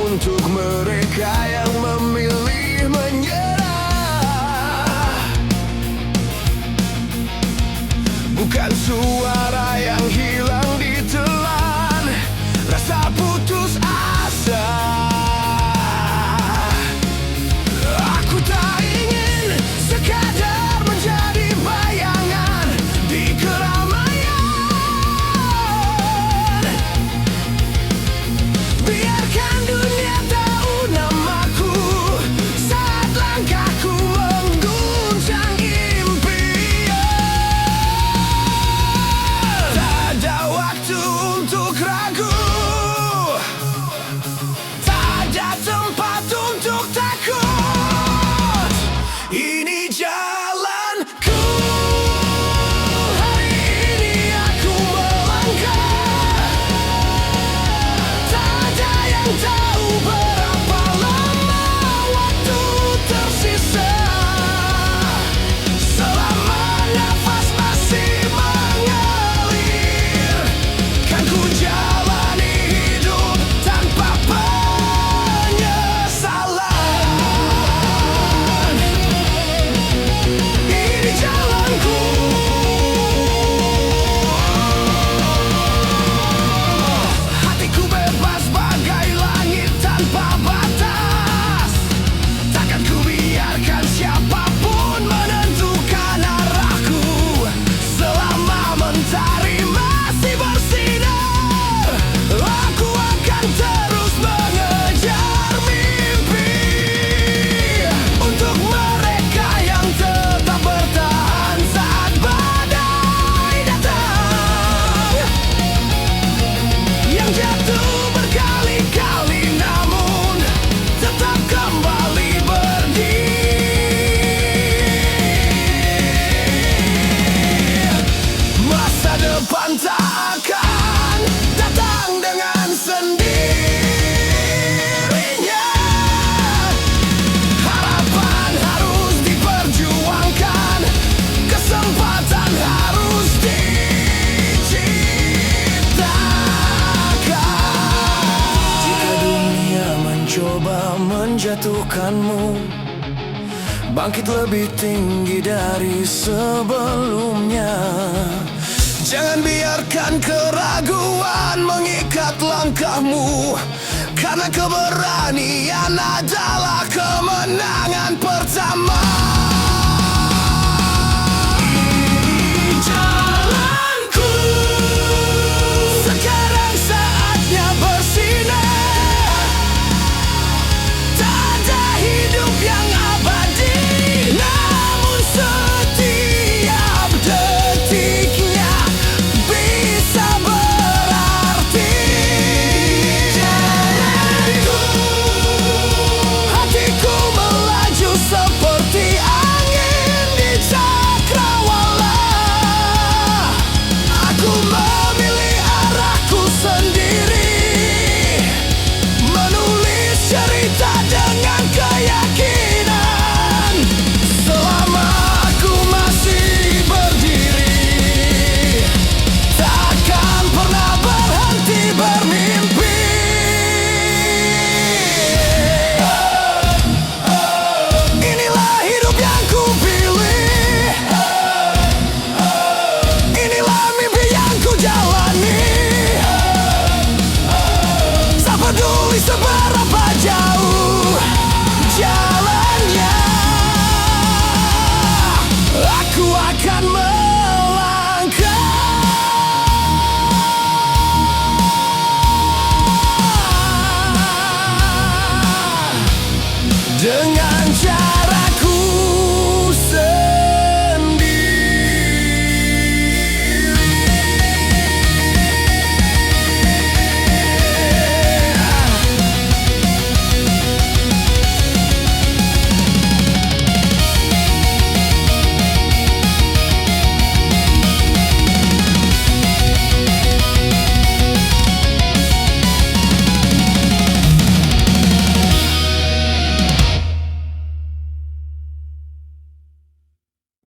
untuk mereka yang memilih menyerah. Bukan suara yang hilang ditelan, rasa putus asa. Aku tak ingin sekadar menjadi bayangan di keramaian. Biarkan dunia tahu namaku saat langkahku mengguncang impian. Tak ada waktu untuk ragu, tak ada tempat untuk takut. Ini jalanku, hari ini aku melangkah. Tak ada yang tahu berapa lama waktu tersisa. Selama nafas masih mengalir, kan ku jalani hidup tanpa penyesalan. Ini jalanku, hatiku bebas bagai langit tanpa batas. Takkan ku biarkan siapapun menentukan arahku. Selama mentari masih bersinar, aku akan terus mengejar mimpi. Untuk mereka yang tetap bertahan saat badai datang, yang jatuh berkali-kali namun tetap kembali berdiri. Masa depan tak akan datang dengan sendirinya. Harapan harus diperjuangkan, kesempatan harus diciptakan. Jika dunia mencoba menjatuhkanmu, bangkit lebih tinggi dari sebelumnya. Jangan biarkan keraguan mengikat langkahmu, karena keberanian adalah kemenangan pertama. Ini jalanku, sekarang saatnya bersinar. Tak ada hidup yang abadi, namun setiap detiknya bisa berarti. Jalanku, hatiku melaju seperti angin di cakrawala. Aku memilih arahku sendiri, menulis cerita dengan keyakinan. Selama aku masih berdiri, takkan pernah berhenti bermimpi. Inilah hidup yang ku pilih, inilah mimpi yang ku jalani. Tak peduli seberapa jauh jalannya, aku akan